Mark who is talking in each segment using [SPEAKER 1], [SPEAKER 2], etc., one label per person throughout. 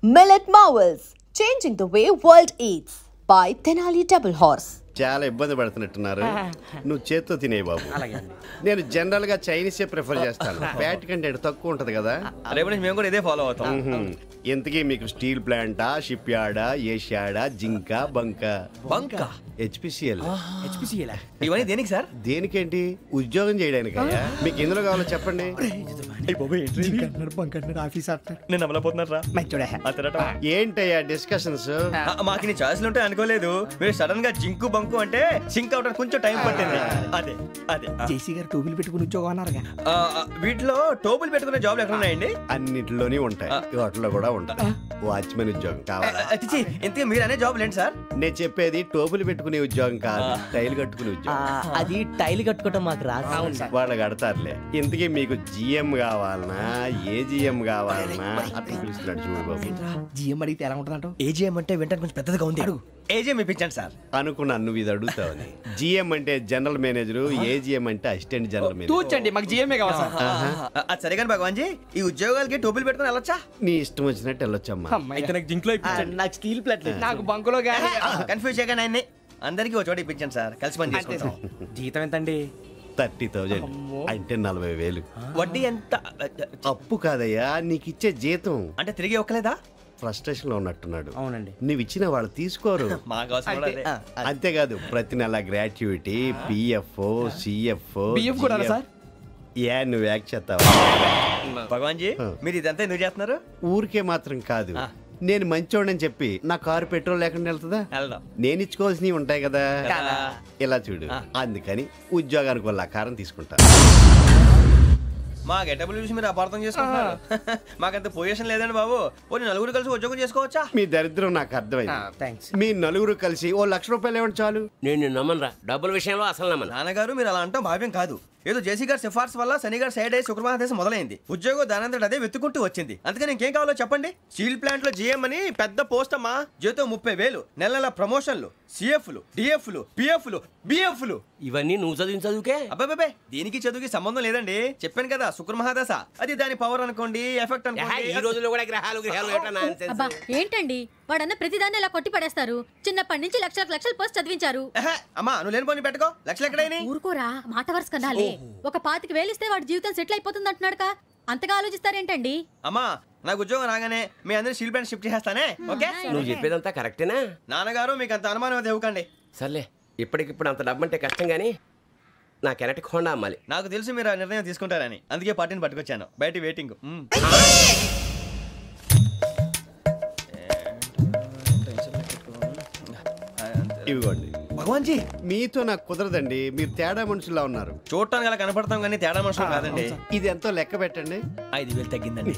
[SPEAKER 1] Millet Marvels, changing the way world eats by Tenali Double Horse.
[SPEAKER 2] చాలా ఇబ్బంది పడుతున్నట్టున్నారు. నువ్వు చేత్తో తినే బాబు. నేను జనరల్ గా చైనీసే ప్రిఫర్ చేస్తాను. ఫ్యాట్ కంటెంట్ తక్కువ ఉంటది కదా.
[SPEAKER 3] రేపు నుంచి మేము కూడా ఇదే ఫాలో అవుతాం.
[SPEAKER 2] ఎంతకీ మీకు స్టీల్ ప్లాంటా, షిప్ యార్డా, ఏషియాడా, జింక, బంక, హెచ్పిసిఎల్.
[SPEAKER 3] ఇవన్నీ దేనికి సార్?
[SPEAKER 2] దేనికేంటి? ఉద్యోగం చేయడానికి. మీకు ఎందులో కావాలో చెప్పండి.
[SPEAKER 3] నేను అమలపోతున్నారా?
[SPEAKER 2] ఏంటయ్యా డిస్కషన్స్?
[SPEAKER 3] మాకు నీ ఛాయిస్లు ఉంటాయి అనుకోలేదు. మీరు సడన్ గా జింకు బంకు అంటే సింక్ అవడానికి కొంచెం టైం పట్టింది. అదే అదే
[SPEAKER 4] జేసీ గారు టోబుల్ పెట్టుకుని ఉద్యోగం అన్నారుగా.
[SPEAKER 3] వీటిలో టోబుల్ పెట్టుకునే జాబ్లు ఎక్కడ ఉన్నాయండి?
[SPEAKER 2] అన్నిటిలోనే ఉంటాయి, వాటిలో కూడా ఉంటాయి. వాచ్మెన్ ఉద్యోగం కావాలా?
[SPEAKER 3] ఇంతకీ మీరు అనే జాబ్ ఏంటి సార్?
[SPEAKER 2] నేను చెప్పేది టోపులు పెట్టుకునే ఉద్యోగం కాదు, టైల్ కట్టుకునే ఉద్యోగం.
[SPEAKER 4] అది టైల్ కట్టుకోవటం మాకు రాదు.
[SPEAKER 2] వాళ్ళు కడతారులే. ఇంతకీ మీకు జిఎం కావాలనా, ఏజిఎం కావాలనా? అట్లా పిలుస్తున్నాడు చూడు బాబు.
[SPEAKER 4] జిఎం అడిగితే ఎలా ఉంటుందంట?
[SPEAKER 3] ఏజిఎం అంటే వెంటనే కొంచెం పెద్దదిగా ఉంది. ఏజిఎం ఇప్పించండి సార్.
[SPEAKER 2] అనుకున్నాను నువ్వు ఇది అడుగుతావని. జిఎం అంటే జనరల్ మేనేజర్, ఏజిఎం అంటే అసిస్టెంట్ జనరల్ మేనేజర్.
[SPEAKER 4] తూచండి, మాకు జిఎంఏ కావాలి సార్.
[SPEAKER 3] అది సరే కానీ భగవాన్ జీ, ఈ ఉద్యోగాలకి టోపులు పెట్టుకుని వెళ్ళొచ్చా?
[SPEAKER 2] నీ ఇష్టం వచ్చినట్టు వెళ్ళొచ్చమ్మా.
[SPEAKER 4] నాకు స్టీల్ ప్లేట్, నాకు బంకులో గానీ.
[SPEAKER 3] కన్ఫ్యూజ్ చేయగానే ఆయన్ని అందరికీ ఒక చోట ఇప్పించండి సార్, కలిసి పని చేసుకుంటాం.
[SPEAKER 4] జీతం ఎంతండి?
[SPEAKER 2] 30,000 అంటే 40,000.
[SPEAKER 3] వడ్డీ ఎంత?
[SPEAKER 2] అప్పు కాదయ్యా, నీకు ఇచ్చే జీతం.
[SPEAKER 3] అంటే తిరిగి ఒక్కలేదా?
[SPEAKER 2] ఫ్రస్ట్రేషన్ లో ఉన్నట్టున్నాడు.
[SPEAKER 4] అవునండి.
[SPEAKER 2] నువ్వు ఇచ్చిన వాళ్ళు తీసుకోరు.
[SPEAKER 3] మాకు అవసరం కూడా అదే.
[SPEAKER 2] అంతేకాదు ప్రతి నెల గ్రాట్యుటీ, పిఎఫ్, సిఎఫ్.
[SPEAKER 4] కూడా సార్?
[SPEAKER 2] ఏ నువ్వు యాక్ట్ చేస్తావా?
[SPEAKER 3] భగవాన్ జీ, మీరు ఇదంతా ఎందుకు చేస్తున్నారు?
[SPEAKER 2] ఊరికే మాత్రం కాదు, నేను మంచోడని చెప్పి నా కారు పెట్రోల్ లేకుండా వెళ్తుందా? నేను ఇచ్చుకోవాల్సినవి ఉంటాయి కదా. ఇలా చూడు, అందుకని ఉద్యోగానికి వాళ్ళ ఆకారం తీసుకుంటా.
[SPEAKER 3] మా గెటబుల్ చూసి మీరు అపార్థం చేసుకుంటున్నారు. మాకంత పొజిషన్ లేదండి బాబు. పోనీ నలుగురు కలిసి ఉద్యోగం చేసుకోవచ్చా?
[SPEAKER 2] మీ దరిద్రం నాకు అర్థమైంది. మీ నలుగురు కలిసి ఓ ₹1,00,000 ఇవ్వండి చాలు.
[SPEAKER 5] నేను నమ్మనరా, డబ్బుల విషయంలో అసలు నమ్మను.
[SPEAKER 3] నాన్నగారు మీరు అలా అంటాం భావ్యం కాదు. ఏదో జేసీ గారి సిఫార్సు వల్ల శని గారు సైడ్ అయ్యి శుక్రమహాదేశం మొదలైంది. ఉద్యోగం దానంతటి అదే వెతుకుంటూ వచ్చింది. అందుకని ఇంకేం కావాలో చెప్పండి. స్టీల్ ప్లాంట్ లో జిఎం అని పెద్ద పోస్ట్ అమ్మా. జీతం 30,000, నెల నెల ప్రమోషన్లు, సిఎఫ్లు, డిఎఫ్లు, పిఎఫ్లు, బిఎఫ్లు.
[SPEAKER 5] ఇవన్నీ నువ్వు చదివిన చదువుకే?
[SPEAKER 3] అబ్బాబే, దీనికి చదువుకి సంబంధం లేదండి. చెప్పాను కదా, శుక్రమహాదశ. అది దాని పవర్ అనుకోండి, ఎఫెక్ట్ అనుకోండి.
[SPEAKER 5] ఈ రోజుల్లో కూడా గ్రహాలు
[SPEAKER 6] అబ్బా ఏంటండి వాడన్న ప్రతిదాన్ని ఇలా కొట్టి పడేస్తారు. చిన్నప్పటి నుంచి లక్షల పోస్ట్ చదివించారు.
[SPEAKER 3] అమ్మా నువ్వు లేని పోనీ పెట్టుకో. లక్షలు ఎక్కడైనా
[SPEAKER 6] ఊరుకోరా, మాట వరుస కదాలే. ఒక 25,000 ఇస్తే వాడి జీవితం సెటిల్ అయిపోతుంది అంటున్నాడుగా. అంతగా ఆలోచిస్తారేంటండి?
[SPEAKER 3] అమ్మా నాకు ఉద్యోగం రాగానే మీ అందరూ స్టీల్ ప్లాంట్ షిఫ్ట్ చేస్తానే. ఓకే,
[SPEAKER 5] నువ్వు చెప్పేదంతా కరెక్టేనా?
[SPEAKER 3] నాన్నగారు మీకు అంత అనుమానం అయితే ఇవ్వకండి.
[SPEAKER 5] సర్లే, ఇప్పటికిప్పుడు అంత డబ్బు అంటే కష్టం గానీ నా కెనటిక్ హోండా అమ్మాలి.
[SPEAKER 3] నాకు తెలుసు మీరు ఆ నిర్ణయం తీసుకుంటారని, అందుకే పార్టీని పట్టుకొచ్చాను. బయట వెయిటింగ్.
[SPEAKER 2] ఇవ్వండి.
[SPEAKER 3] భగవాన్ జీ,
[SPEAKER 2] మీతో నాకు కుదరదండి. మీరు తేడా మనుషుల్లా ఉన్నారు.
[SPEAKER 3] చూడటానికి అలా కనపడతాం కానీ తేడా మనుషులు కాదండి.
[SPEAKER 2] ఇది ఎంతో లెక్క పెట్టండి.
[SPEAKER 3] 5,000 తగ్గిందండి.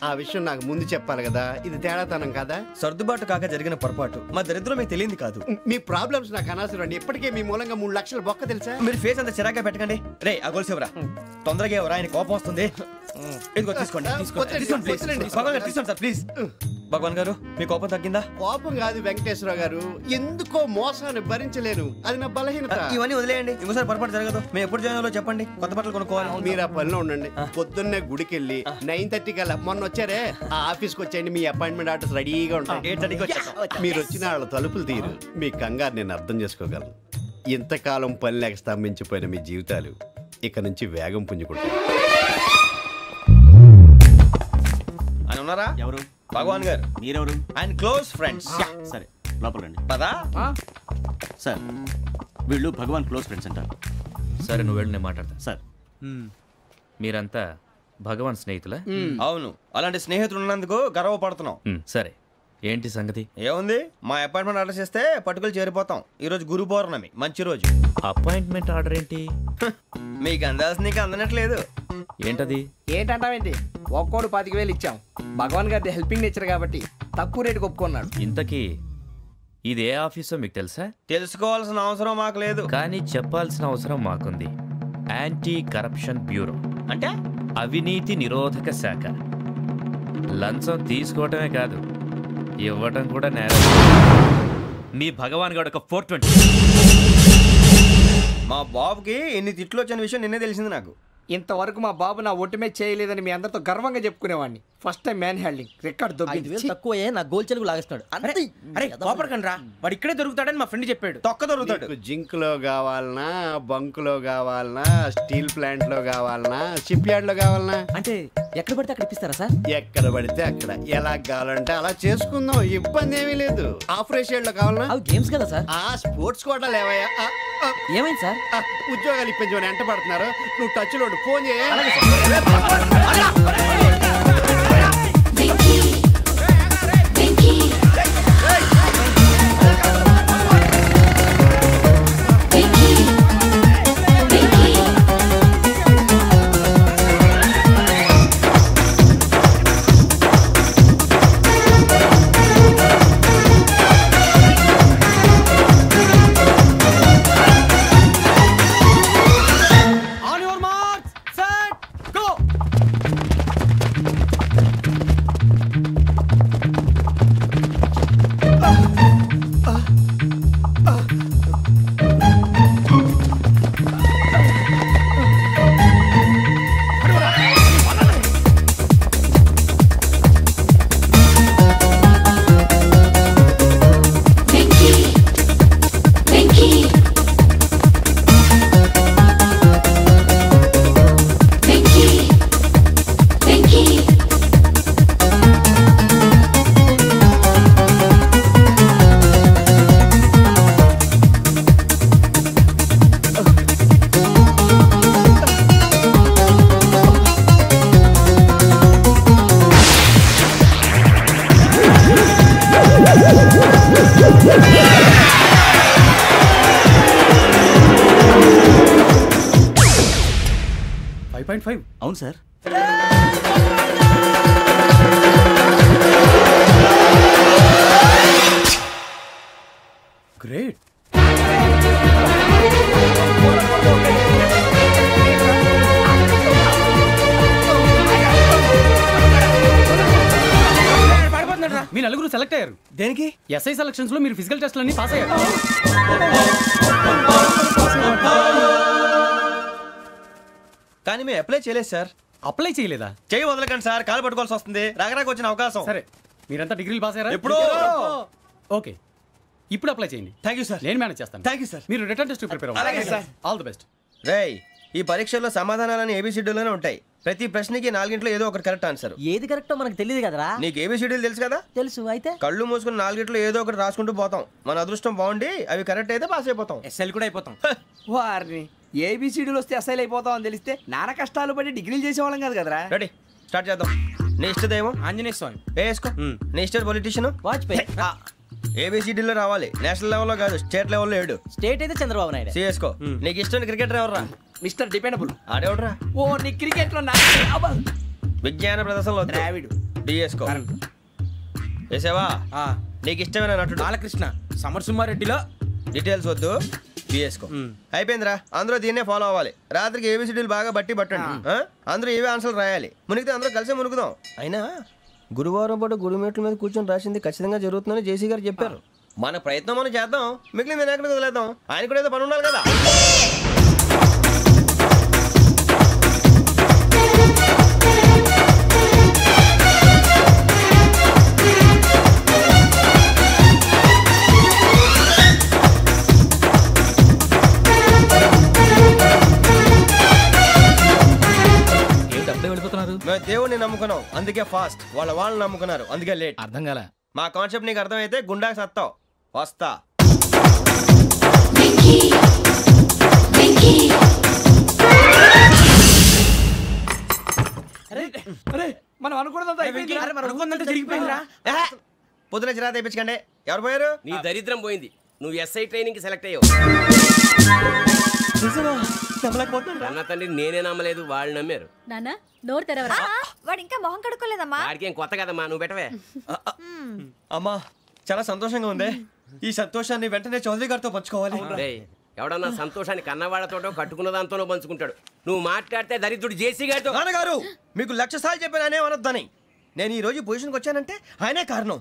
[SPEAKER 2] ఆ విషయం నాకు ముందు చెప్పాలి కదా. ఇది తేడాతనం కదా.
[SPEAKER 3] సర్దుబాటు కాక జరిగిన పొరపాటు. మా దరిద్రం మీకు తెలియదు కాదు.
[SPEAKER 2] మీ ప్రాబ్లమ్స్ నాకు అనవసరం అండి. ఇప్పటికే మీ మూలంగా 3 లక్షలు బొక్క తెలుసా?
[SPEAKER 3] మీరు ఫేస్ అంత చిరాగ్గా పెట్టకండి. రే ఆ గొలుసు ఎవరా? తొందరగా ఎవరా, ఆయన కోపం వస్తుంది. ఇదిగో తీసుకోండి. తీసుకోండి సార్ ప్లీజ్. భగవాన్ గారు మీ కోపం తగ్గిందా?
[SPEAKER 2] కోపం కాదు వెంకటేశ్వర గారు, ఎందుకో మోసాన్ని భరించలేను. అది నా బలహీనత.
[SPEAKER 3] ఇవన్నీ వదిలేయండి, ఇంకోసారి పొరపాటు జరగదు. మేము ఎప్పుడు జాయిన్ అవ్వాలో చెప్పండి, కొత్త బట్టలు కొనుక్కోవాలి.
[SPEAKER 2] మీరు ఆ పనిలో ఉండండి. పొద్దున్నే గుడికి వెళ్ళి 9:30 కల్లా, మొన్న వచ్చారే ఆ ఆఫీస్కి వచ్చేయండి. మీ అపాయింట్మెంట్ ఆర్డర్స్ రెడీగా ఉంటాయి.
[SPEAKER 3] 8:30కి వచ్చేస్తాం.
[SPEAKER 2] మీరు వచ్చిన వాళ్ళ తలుపులు తీరు. మీ కంగారు నేను అర్థం చేసుకోగలను. ఇంతకాలం పని లేక స్తంభించిపోయిన మీ జీవితాలు ఇక నుంచి వేగం పుంజుకుంటాయి.
[SPEAKER 3] ఆయన ఉన్నారా?
[SPEAKER 7] ఎవరు?
[SPEAKER 3] భగవాన్ గారు.
[SPEAKER 7] మీరెవరు?
[SPEAKER 3] ఆయన క్లోజ్ ఫ్రెండ్స్.
[SPEAKER 7] సరే లోపల రండి.
[SPEAKER 3] పదా
[SPEAKER 7] సార్, వీళ్ళు భగవాన్ క్లోజ్ ఫ్రెండ్స్ అంటారు.
[SPEAKER 8] సరే నువ్వు వెళ్ళి నేను మాట్లాడతా.
[SPEAKER 7] సార్,
[SPEAKER 8] మీరంతా భగవాన్ స్నేహితులా?
[SPEAKER 3] అవును, అలాంటి స్నేహితులు ఉన్నందుకు గర్వపడుతున్నాం.
[SPEAKER 8] సరే ఏంటి సంగతి?
[SPEAKER 3] ఏముంది, మా అపాయింట్మెంట్ ఆర్డర్ చేస్తే పట్టుకులు చేరిపోతాం. ఈ రోజు గురు పౌర్ణమి, మంచి రోజు.
[SPEAKER 8] అపాయింట్మెంట్ ఆర్డర్ ఏంటి?
[SPEAKER 3] మీకు అందాల్సిన నీకు అందనట్లేదు.
[SPEAKER 8] ఏంటది?
[SPEAKER 4] ఏంటంటావేంటి? ఒక్కోడు 25,000 ఇచ్చాం. భగవాన్ గారి హెల్పింగ్ నేచర్ కాబట్టి తక్కువ రేటుకి ఒప్పుకున్నాడు.
[SPEAKER 8] ఇంతకీ ఇది ఏ ఆఫీసో మీకు తెలుసా?
[SPEAKER 3] తెలుసుకోవాల్సిన అవసరం మాకు లేదు,
[SPEAKER 8] కానీ చెప్పాల్సిన అవసరం మాకుంది. యాంటీ కరప్షన్ బ్యూరో
[SPEAKER 3] అంటే
[SPEAKER 8] అవినీతి నిరోధక శాఖ. లంచం తీసుకోవటమే కాదు, ఇవ్వటం కూడా నేరం. మీ భగవాన్ గారు ఒక 420.
[SPEAKER 3] మా బాబుకి ఎన్ని తిట్లు వచ్చిన విషయం నిన్నే తెలిసింది నాకు.
[SPEAKER 4] ఇంతవరకు మా బాబు నా ఒట్టుమే చేయలేదని మీ అందరితో గర్వంగా చెప్పుకునేవాడిని. First time man handling record దొబ్బింది.
[SPEAKER 9] తక్కువే నా గోల్ చెలుగు లాగేస్తున్నాడు.
[SPEAKER 3] అరే కోపడకండి రా, వాడు ఇక్కడే దొరుకుతాడని మా ఫ్రెండ్ చెప్పాడు. తొక్క దొరుకుతాడు.
[SPEAKER 2] జింక్ లో కావాలనా, బంక్ లో కావాలనా, స్టీల్ ప్లాంట్ లో కావాలనా, షిప్ యార్డ్ లో కావాలనా?
[SPEAKER 9] అంటే ఎక్కడ పడితే అక్కడ ఇప్పిస్తారా సార్?
[SPEAKER 2] ఎక్కడ పడితే అక్కడ, ఎలా కావాలంటే అలా చేసుకుందాం, ఇబ్బంది ఏమీ లేదు. ఆపరేషన్ లో కావాలనా?
[SPEAKER 9] అవి గేమ్స్ కదా సార్.
[SPEAKER 2] ఆ స్పోర్ట్స్ కోటా లేవయ్యా.
[SPEAKER 9] ఏమైంది సార్?
[SPEAKER 2] ఉద్యోగాలు ఇప్పించమని ఎంట పడుతున్నారు. నువ్వు టచ్ లో ఫోన్ చేయ.
[SPEAKER 7] అవును సార్.
[SPEAKER 3] గ్రేట్.
[SPEAKER 4] మీ నలుగురు సెలెక్ట్ అయ్యారు.
[SPEAKER 3] దేనికి?
[SPEAKER 4] ఎస్ఐ సెలక్షన్స్ లో మీరు ఫిజికల్ టెస్ట్ అన్ని పాస్ అయ్యారు.
[SPEAKER 3] కానీ మేము అప్లై చేయలేదు సార్.
[SPEAKER 4] అప్లై చేయలేదా?
[SPEAKER 3] చేయి వదలకండి సార్, కాలు పట్టుకోవాల్సి వస్తుంది. రాగరాకు వచ్చిన అవకాశం.
[SPEAKER 4] సరే, మీరంతా డిగ్రీలు పాస్ అయ్యారా?
[SPEAKER 3] ఎప్పుడో.
[SPEAKER 4] ఓకే, ఇప్పుడు అప్లై చేయండి.
[SPEAKER 3] Thank you sir.
[SPEAKER 4] నేను మేనేజ్ చేస్తాను.
[SPEAKER 3] Thank you sir.
[SPEAKER 4] మీరు రిటర్న్ టెస్ట్ ప్రిపేర్ అవ్వండి.
[SPEAKER 3] అలాగే సార్.
[SPEAKER 4] All the best.
[SPEAKER 3] రేయ్, ఈ పరీక్షల్లో సమాధానాలని ఏబిసిడ్యూల్లోనే ఉంటాయి. ప్రతి ప్రశ్నకి 4 ఏదో ఒకటి కరెక్ట్ ఆన్సర్.
[SPEAKER 9] ఏది కరెక్టో మనకు తెలియదు కదరా.
[SPEAKER 3] నీకు ఏబిసిడ్యూల్ తెలుసు కదా?
[SPEAKER 9] తెలుసు. అయితే
[SPEAKER 3] కళ్ళు మూసుకుని 4 ఏదో ఒకటి రాసుకుంటూ పోతాం. మన అదృష్టం బాగుండి అవి కరెక్ట్ అయితే పాస్ అయిపోతాం.
[SPEAKER 4] ఎస్ఎల్ కూడా అయిపోతాం.
[SPEAKER 10] వారిని ఏబిసిడీలు వస్తే అసైల్ అయిపోతాం అని తెలిస్తే నాన్న కష్టాలు పడి డిగ్రీలు చేసేవాళ్ళం కాదు కదరా.
[SPEAKER 3] రెడీ, స్టార్ట్ చేద్దాం. నీ ఇష్టదేమో
[SPEAKER 4] ఆంజనేయ స్వామి.
[SPEAKER 3] వేసుకో. నీ ఇష్ట పొలిటీషియన్
[SPEAKER 9] వాజ్పేయి.
[SPEAKER 3] ఏబిసిడీలో రావాలి, నేషనల్ లెవెల్లో కాదు, స్టేట్ లెవెల్లో 7.
[SPEAKER 9] స్టేట్ అయితే చంద్రబాబు నాయుడు.
[SPEAKER 3] సిఎస్కో. నీకు ఇష్టం క్రికెటర్ ఎవర్రా?
[SPEAKER 10] Mister dependable.
[SPEAKER 3] ఆడేవడరా?
[SPEAKER 10] ఓ నీ క్రికెట్ లో
[SPEAKER 3] విజ్ఞాన ప్రదర్శనలో
[SPEAKER 10] ద్రావిడు.
[SPEAKER 3] డిఎస్కో. వేసావా? నీకు ఇష్టమైన నటుడు?
[SPEAKER 4] బాలకృష్ణ. సమర్సింహారెడ్డిలో
[SPEAKER 3] డీటెయిల్స్ వద్దు, బిఎస్కో. అయిపోయిందిరా. అందరూ దీన్నే ఫాలో అవ్వాలి. రాత్రికి ఏబిసిడీలు బాగా బట్టి పట్టండి. అందరూ ఏవే ఆన్సర్లు రాయాలి. మునిగితే అందరూ కలిసి మునుగుదాం. అయినా గురువారం పాటు గురుమేట్ల మీద కూర్చొని రాసింది ఖచ్చితంగా జరుగుతుందని జేసీ గారు చెప్పారు. మన ప్రయత్నం మనం చేద్దాం, మిగిలింది ఎక్కడికి వదిలేద్దాం. ఆయన కూడా ఏదో పని ఉండాలి కదా. మేము దేవుడిని నమ్ముకున్నాం, అందుకే ఫాస్ట్. వాళ్ళు నమ్ముకున్నారు, అందుకే లేట్.
[SPEAKER 4] అర్థం కాల.
[SPEAKER 3] మా కాన్సెప్ట్ నీకు అర్థమైతే గుండా సత్తావు. వస్తా.
[SPEAKER 10] మనం అనుకున్నదంతా
[SPEAKER 3] పొద్దున చిరా తెప్పించకండి. ఎవరు పోయారు?
[SPEAKER 5] నీ దరిద్రం పోయింది. నువ్వు ఎస్ఐ ట్రైనింగ్ కి సెలెక్ట్ అయ్యావు. అన్న తండ్రి నేనే నమ్మలేదు, వాళ్ళు నమ్మారు.
[SPEAKER 6] నాన్న నోరు తెరవరా.
[SPEAKER 11] వాడు ఇంకా మొహం కడుక్కోలేదమ్మా.
[SPEAKER 5] వాడికి ఏం కొత్త కదమ్మా, నువ్వు పెట్టవే.
[SPEAKER 3] అమ్మా చాలా సంతోషంగా ఉంది. ఈ సంతోషాన్ని వెంటనే చౌదరి గారితో పంచుకోవాలి.
[SPEAKER 5] ఎవడన్నా సంతోషాన్ని కన్నవాళ్లతోటో కట్టుకున్న దాంతోనో పంచుకుంటాడు. నువ్వు మాట్లాడితే దరిద్రుడు జేసీ గారితో.
[SPEAKER 3] నాన్నగారు మీకు 1,00,000 సార్లు చెప్పాను అనే అనొద్దని. నేను ఈ రోజు పొజిషన్కి వచ్చానంటే ఆయనే కారణం.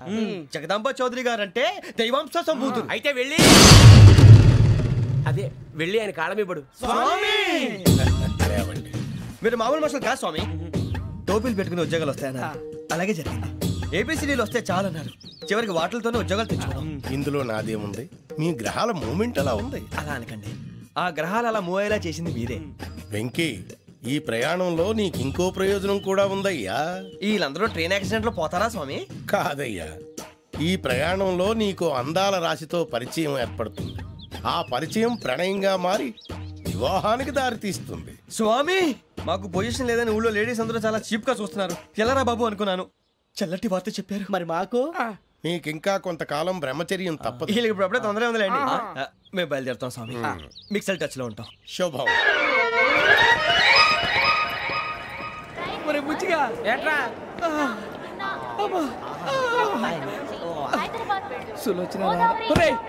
[SPEAKER 3] జగదాంబ చౌదరి గారు అంటే దైవాంశ సంభూతుడు.
[SPEAKER 5] అయితే వెళ్ళి అదే వెళ్ళి ఆయన కాళ్ళ మీద పడు.
[SPEAKER 3] మీరు మామూలు మనుషులు కాదు స్వామి. టోపీలు పెట్టుకుని ఉద్యోగాలు వస్తాయన్నారు, అలాగే జరిగింది. ఏబిసిడీలు వస్తే చాలన్నారు, చివరికి వాటిలతోనే ఉద్యోగాలు తెచ్చుకున్నాం.
[SPEAKER 12] ఇందులో నాదేముంది, మీ గ్రహాల మూమెంట్ అలా ఉంది.
[SPEAKER 3] అలా అనకండి, ఆ గ్రహాలు అలా మూవ్ అయ్యేలా చేసింది మీరే.
[SPEAKER 12] వెంకీ, ఈ ప్రయాణంలో నీకు ఇంకో ప్రయోజనం కూడా ఉందయ్యా.
[SPEAKER 3] వీళ్ళందరూ ట్రైన్ యాక్సిడెంట్ లో పోతారా స్వామి?
[SPEAKER 12] కాదయ్యా, ఈ ప్రయాణంలో నీకు అందాల రాశితో పరిచయం ఏర్పడుతుంది. ఆ పరిచయం ప్రణయంగా మారి వివాహానికి దారితీస్తుంది.
[SPEAKER 3] స్వామి, మాకు పొజిషన్ లేదని ఊళ్ళో లేడీస్ అందరూ చాలా చీప్ గా చూస్తున్నారు. ఎలారా బాబు అనుకున్నాను, చల్లటి వార్త చెప్పారు.
[SPEAKER 9] మరి మాకు
[SPEAKER 12] నీకింకా కొంతకాలం బ్రహ్మచర్యం తప్పదు.
[SPEAKER 3] వీళ్ళకి ఇప్పుడు అప్పుడే తొందరగా ఉందిలేండి. మేము బయలుదేరుతాం స్వామి, మిక్సెల్ టచ్ లో ఉంటాం.
[SPEAKER 12] శుభం.
[SPEAKER 10] బుచ్చిగా
[SPEAKER 4] ఏట్రా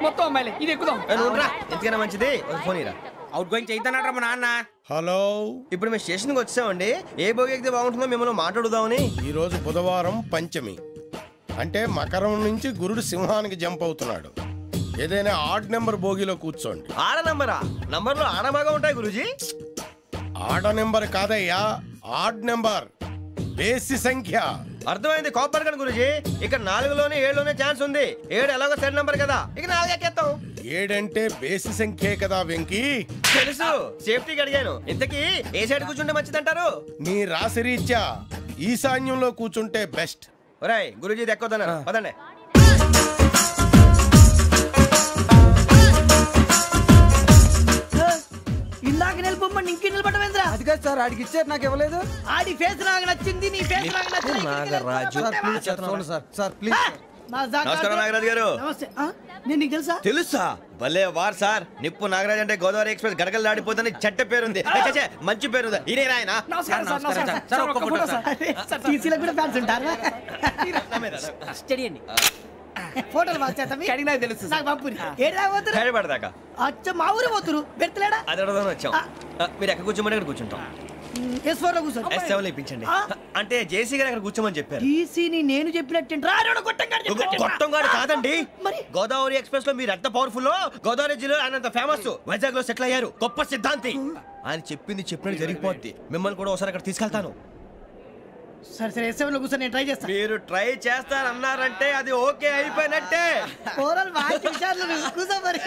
[SPEAKER 10] మొత్తం అమ్మాయిలే, ఇది ఎక్కుదాం.
[SPEAKER 3] ఎందుకైనా మంచిది ఫోన్ ఇరా.
[SPEAKER 4] అవుట్ గోయింగ్ చేద్దానట్రా మా నాన్న.
[SPEAKER 12] హలో,
[SPEAKER 3] ఇప్పుడు మేము స్టేషన్కి వచ్చామండి. ఏ బోగి ఎక్కితే బాగుంటుందో మిమ్మల్ని మాట్లాడుదామని.
[SPEAKER 12] ఈరోజు బుధవారం పంచమి, అంటే మకరం నుంచి గురుడు సింహానికి జంప్ అవుతున్నాడు. ఏదైనా ఆడ్ నెంబర్ బోగిలో కూర్చోండి.
[SPEAKER 3] ఆడ నంబరా? నంబర్లో ఆడ బాగా ఉంటాయి గురూజీ.
[SPEAKER 12] ఆడ నెంబర్ కాదయ్యా, ఆడ్ నెంబర్, బేసి సంఖ్య.
[SPEAKER 3] అర్థమైంది, కాపర్ కానీ గురూజీ. ఇక్కడ 4లోనే 7లోనే ఛాన్స్ ఉంది. 7 ఎలాగో సెడ్ నంబర్ కదా, ఇక 4 ఎక్కేస్తాం.
[SPEAKER 12] 7 అంటే బేసి సంఖ్యే కదా వెంకీ.
[SPEAKER 3] తెలుసు, సేఫ్టీకి అడిగాను. ఇంతకీ ఏ సైడ్ కూర్చుంటే మంచిదంటారు?
[SPEAKER 12] నీ రాశి రీత్యా ఈశాన్యంలో కూర్చుంటే బెస్ట్.
[SPEAKER 3] ఒరేయ్ గురూజీ దెక్కొద్దన్నారు, పదండి.
[SPEAKER 9] ఇందాక నిలబొమ్మని ఇంకే నిలబడమేంద్రా?
[SPEAKER 4] అది కాదు సార్, ఆడికి ఇచ్చారు, నాకు ఇవ్వలేదు.
[SPEAKER 9] ఆడి ఫేస్ నాకు నచ్చింది, నీ ఫేస్ నాకు నచ్చింది.
[SPEAKER 3] Nagaraju
[SPEAKER 4] sir please.
[SPEAKER 3] నమస్కారం నాగరాజు గారు.
[SPEAKER 9] నమస్తే. నేను నీకు తెలుసా?
[SPEAKER 3] తెలుసా? భలే వార్ సార్. నిప్పు నాగరాజ్ అంటే గోదావరి ఎక్స్ప్రెస్ గడగలు దాడిపోతుంది చెట్ట పేరుంది. మంచి పేరు ఇదే ఆయన.
[SPEAKER 9] నమస్కారం సార్. నమస్కారం సార్. ఒక్క ఫోటో సార్. టీసీలో కూడా ఫ్యాన్స్ ఉంటారా? స్టడీ అండి. ఫోటోలు మార్చేస్తాం.
[SPEAKER 10] కడిగినా తెలుసు.
[SPEAKER 9] నాకు పంపుని. ఏడా పోతురు?
[SPEAKER 3] హైదరాబాద్
[SPEAKER 9] అచ్చ మా ఊరు పోతురు. పెడతలేడా?
[SPEAKER 3] అది అడగదామని వచ్చాం. మీరు ఎక్కడ కూర్చోమని అక్కడ కూర్చుంటాం.
[SPEAKER 9] S4 లో కూర్చో.
[SPEAKER 3] S7 ఇప్పించండి. అంటే జేసీ గారు అక్కడ కూర్చోమని చెప్పారు.
[SPEAKER 9] టీసీని నేను చెప్పినట్టు
[SPEAKER 3] గొట్టంగాడు కాదండి. గోదావరి ఎక్స్ప్రెస్ లో మీరు ఎంత పవర్ఫుల్, గోదావరి జిల్లా ఆయన ఫేమస్, వైజాగ్ లో సెటిల్ అయ్యారు, గొప్ప సిద్ధాంతి. ఆయన చెప్పింది చెప్పినట్టు జరిగిపోద్ది. మిమ్మల్ని కూడా ఒకసారి అక్కడ తీసుకెళ్తాను.
[SPEAKER 9] సరే సరే, S7 లో కూర్చొని నేను ట్రై చేస్తాను.
[SPEAKER 3] మీరు ట్రై చేస్తారన్నారంటే అది ఓకే అయిపోయినట్టే.
[SPEAKER 9] ఓరల్ వాయిస్ విషయాలు కూర్చో మరి.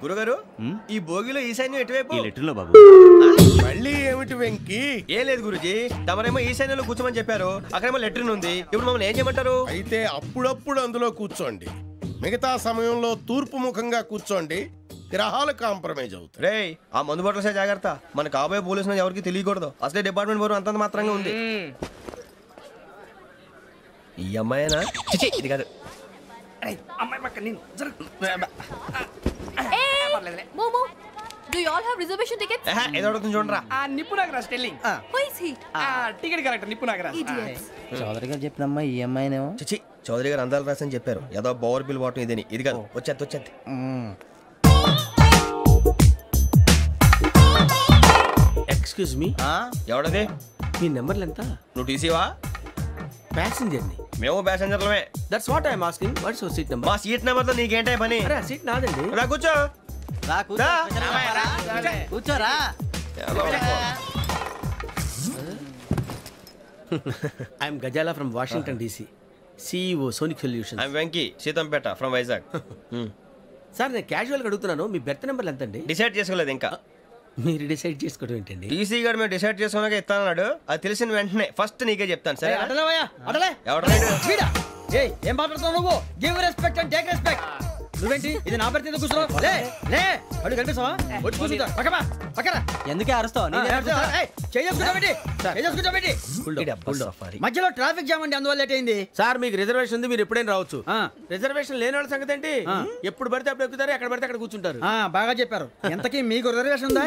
[SPEAKER 3] గురుగారు, ఈ భోగిలో ఈశాన్యం ఎటువైపు?
[SPEAKER 7] లెటర్లో బాబు.
[SPEAKER 12] మళ్ళీ ఏమిటి వెంకీ?
[SPEAKER 3] ఏం లేదు గురుజీ, తమరేమో ఈశాన్యంలో కూర్చోమని చెప్పారు, అక్కడేమో లెటర్ ఉంది. ఇప్పుడు మమ్మల్ని ఏం చేయమంటారు?
[SPEAKER 12] అయితే అప్పుడప్పుడు అందులో కూర్చోండి, మిగతా సమయంలో తూర్పు ముఖంగా కూర్చోండి. గ్రహాలు కాంప్రమైజ్ అవుతాయి.
[SPEAKER 3] రే, ఆ మందు బట్టలసే జాగ్రత్త. మన కాబోయే పోలీసులు ఎవరికి తెలియకూడదు. అసలే డిపార్ట్మెంట్ బోరు అంతంత మాత్రంగా ఉంది. ఈ అమ్మాయినా? ఇది కాదు.
[SPEAKER 10] అమ్మాయి పక్క నేను
[SPEAKER 11] Momo, do you all have reservation tickets?
[SPEAKER 3] ఏదో అడుగుతుంది చూడరా.
[SPEAKER 10] నిప్పు Nagaraj telling.
[SPEAKER 11] Who is he?
[SPEAKER 10] Ticket correct, నిప్పు నాగరాజ్.
[SPEAKER 11] Idiots.
[SPEAKER 9] చౌదరి గారు చెప్పినమ్మా ఈ అమ్మాయినేమో.
[SPEAKER 3] చిచి, చౌదరి గారు అందాలు రాసని చెప్పారు. ఏదో బోర్ బిల్ వాటం ఇదని. ఇది కాదు, వచ్చేది.
[SPEAKER 5] Excuse me,
[SPEAKER 3] ఎవడది?
[SPEAKER 5] మీ నెంబర్లు ఎంత?
[SPEAKER 3] నువ్వు టీసీవా?
[SPEAKER 5] ప్యాసింజర్ని.
[SPEAKER 3] మేము ప్యాసెంజర్లమే.
[SPEAKER 5] That's what I'm asking. What's your seat number?
[SPEAKER 3] మా సీట్ నెంబర్ తో నీకేంటే పని?
[SPEAKER 5] అరే, ఆ సీట్ నాదండి.
[SPEAKER 3] రా కూర్చో.
[SPEAKER 9] కూర్చోరా.
[SPEAKER 5] I'm Gazala from Washington DC, CEO Sonic Solutions.
[SPEAKER 3] I'm Venky, Seethampeta from Vizag.
[SPEAKER 5] Sir, నేను క్యాజువల్గా అడుగుతున్నాను, మీ బెర్త్ నెంబర్లు ఎంత అండి?
[SPEAKER 3] డిసైడ్ చేసుకోలేదు ఇంకా.
[SPEAKER 5] మీరు డిసైడ్ చేసుకోవడం ఏంటండి?
[SPEAKER 3] టీసీ గారు మేము డిసైడ్ చేసుకున్నాక ఇస్తానన్నాడు. అది తెలిసిన వెంటనే ఫస్ట్ నీకే చెప్తాను. సరే?
[SPEAKER 9] అటలే ఏం మాట్లాడుతున్నావు నువ్వు? Give respect and take respect. నువ్వేంటి ఇది నా పరిస్థితి కూర్చున్నావు? లే అడుగు కనిపిస్తావా? వచ్చి కూర్చుంటా. పక్కరా. ఎందుకే అరుస్తావు? మధ్యలో ట్రాఫిక్ జామ్ అండి, అందువల్ల లేట్ అయింది.
[SPEAKER 5] సార్, మీకు రిజర్వేషన్ ఉంది, మీరు ఎప్పుడైనా రావచ్చు. రిజర్వేషన్ లేని వాళ్ళ సంగతి ఏంటి? ఎప్పుడు పడితే అప్పుడు ఎక్కుతారు, ఎక్కడ పడితే అక్కడ కూర్చుంటారు.
[SPEAKER 9] బాగా చెప్పారు. ఎంతకీ మీకు రిజర్వేషన్ ఉందా?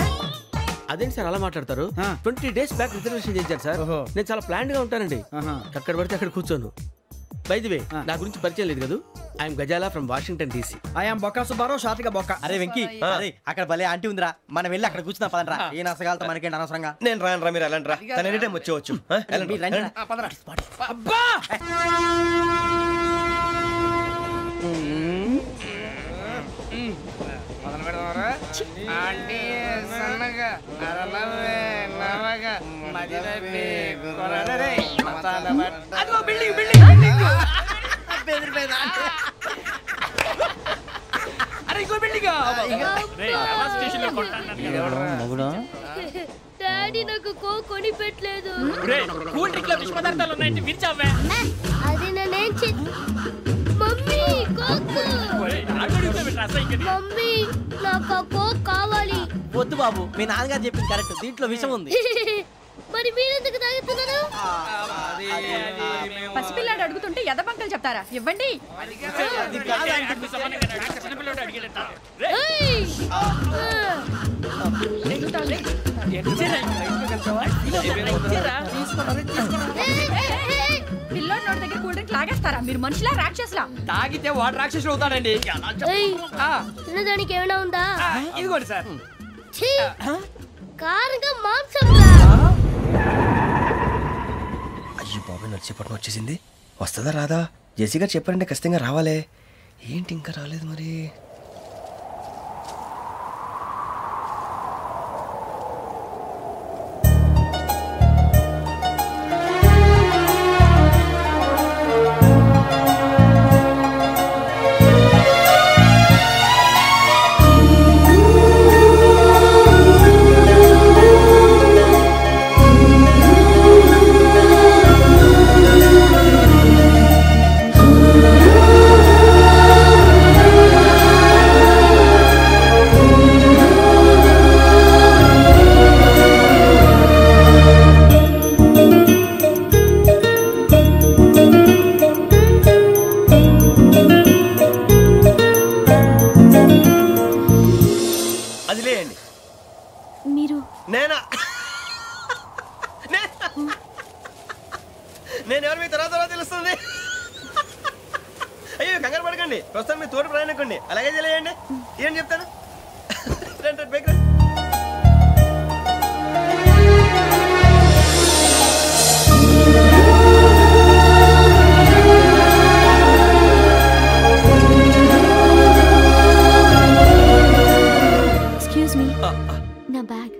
[SPEAKER 5] అదేంటి సార్ అలా మాట్లాడతారు? 20 days బ్యాక్ రిజర్వేషన్ చేశారు సార్. నేను చాలా ప్లాన్డ్ గా ఉంటానండి, అక్కడ పడితే అక్కడ కూర్చోను. బై ది వే, నా గురించి పరిచయం లేదు కదా. I'm Gazala from Washington DC.
[SPEAKER 9] I'm Bokka Subbarao, షార్ట్గా బొక్క. అరే వెంకీ, అక్కడ భలే ఆంటీ ఉందిరా, మనం వెళ్ళి అక్కడ కూర్చున్నా పదనరా. ఏ నసగాలతో మనకేంటి అనవసరంగా.
[SPEAKER 3] నేను రాను, మీరు వెళ్ళండి రా. తన ఎనీ టైం వచ్చేవచ్చు.
[SPEAKER 10] అబ్బా
[SPEAKER 4] ఆంటీ సన్నగా అరలవే నవగా మదిరపి కొరడరే మతాల అదిగో బిల్డింగ్ బిల్డింగ్ బిల్డింగ్ బెదిరిపోయింది అరే ఇంకో బిల్డింగ్
[SPEAKER 13] డాడీ నాకు కోక్ కొని పెట్టలేదు.
[SPEAKER 9] కూల్ డ్రింక్ లో విష పదార్థాలు ఉన్నాయంటే విరిచావే.
[SPEAKER 13] అది నేనేం మమ్మీ కోక్. మమ్మీ నాకు ఆ కోక్ కావాలి.
[SPEAKER 9] వద్దు బాబు, మీ నాన్నగారు చెప్పింది కరెక్ట్, దీంట్లో విషం ఉంది.
[SPEAKER 13] మరి మీరెందుకు తాగుతున్నారు?
[SPEAKER 11] పసిపిల్లాడు అడుగుతుంటే ఎదబంకలు చెప్తారా? ఇవ్వండి. పిల్లోడి నోటి దగ్గర కూల్ డ్రింక్ లాగేస్తారా? మీరు మనుషులా రాక్షసులా?
[SPEAKER 4] తాగితే వాడు రాక్షసులు అవుతాడండి.
[SPEAKER 13] తినడానికి ఏమైనా ఉందా?
[SPEAKER 4] ఇదిగోండి సార్.
[SPEAKER 13] కారంగా మాంసం.
[SPEAKER 3] అయ్యో బాబాయ్ నడిచేపట్నం వచ్చేసింది. వస్తుందా రాదా? జెసి గారు చెప్పారంటే ఖచ్చితంగా రావాలే. ఏంటి ఇంకా రాలేదు మరి? నేను ఎవరు మీ తర్వాత తెలుస్తుంది. అయ్యో కంగారు పడకండి, ప్రస్తుతం మీ తోటి ప్రయాణకండి. అలాగే తెలియండి. ఏం చెప్తాను రండి బైక్ రండి.
[SPEAKER 13] ఎక్స్క్యూజ్ మీ, నా బ్యాగ్.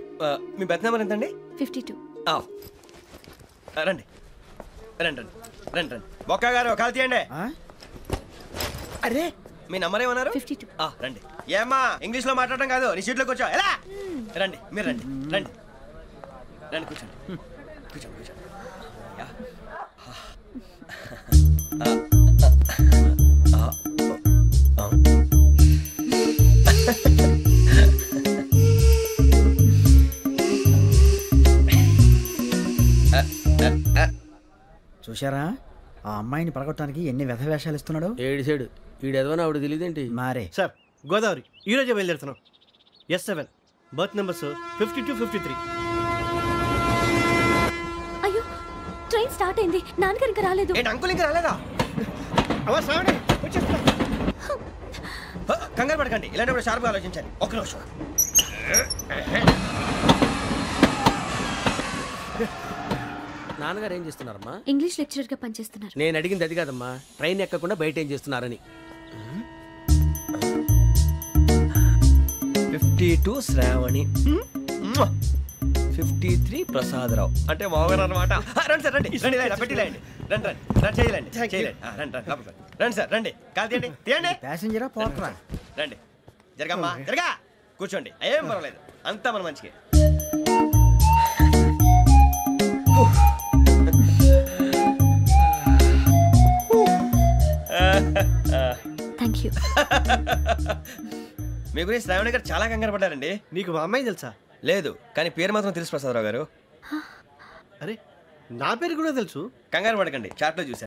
[SPEAKER 3] మీ బెత్ నెంబర్ ఎంతండి?
[SPEAKER 13] 52.
[SPEAKER 3] రండి రండి రండి రండి రండి. బొక్క గారు కాల్ తీయండి. అరే మీ నంబర్ ఏమన్నారు?
[SPEAKER 13] 52.
[SPEAKER 3] రండి. ఏమ్మా ఇంగ్లీష్ లో మాట్లాడడం కాదు, నీ సీట్లోకి వచ్చా. ఎలా రండి, మీరు రండి రండి రండి, కూర్చోండి కూర్చోండి కూర్చోండి.
[SPEAKER 9] చూశారా ఆ అమ్మాయిని పడగొట్టడానికి ఎన్ని వ్యధ వేషాలు ఇస్తున్నాడు.
[SPEAKER 5] ఏడు సైడు వీడు ఎదవని ఆవిడ తెలియదేంటి.
[SPEAKER 9] మారే
[SPEAKER 14] సార్ గోదావరి ఈరోజే బయలుదేరుతున్నాం. S7 berth numbers 52, 53.
[SPEAKER 13] అయ్యో ట్రైన్ స్టార్ట్ అయింది, నాన్నగారు ఇంకా రాలేదు.
[SPEAKER 3] అంకుల్ ఇంకా రాలేదా? కంగారు పడకండి, ఇలాంటప్పుడు షార్ప్గా ఆలోచించండి. ఒక్క నిమిషం.
[SPEAKER 5] నాన్నగారు ఏం చేస్తున్నారమ్మా?
[SPEAKER 13] ఇంగ్లీష్ లెక్చరర్ గా పనిచేస్తున్నారు.
[SPEAKER 5] నేను అడిగింది అది కాదమ్మా, ట్రైన్ ఎక్కకుండా బయట ఏం చేస్తున్నారని.
[SPEAKER 3] 52 శ్రావణి, 53 ప్రసాదరావు అంటే మామగారు అనమాట. రండి సార్ రండి రండి, పెట్టిలేండి. రండి రండి రండి, చేయలేండి చేయలేండి. రండి రండి రండి సార్ రండి, కాల్ తీయండి తీయండి.
[SPEAKER 9] ప్యాసింజరా పోట్రా.
[SPEAKER 3] రండి జరగమ్మా జరగా, కూర్చోండి. ఏం పర్వాలేదు, అంతా మన మంచిగా.
[SPEAKER 13] Thank you.
[SPEAKER 3] మీ గురించి శ్రావణి గారు చాలా కంగారు పడ్డారండి.
[SPEAKER 14] నీకు మా అమ్మాయి తెలుసా?
[SPEAKER 3] లేదు, కానీ పేరు మాత్రం తెలుసు ప్రసాదరావు గారు.
[SPEAKER 14] అరే నా పేరు కూడా తెలుసు.
[SPEAKER 3] కంగారు పడకండి, చాట్లో చూశాను.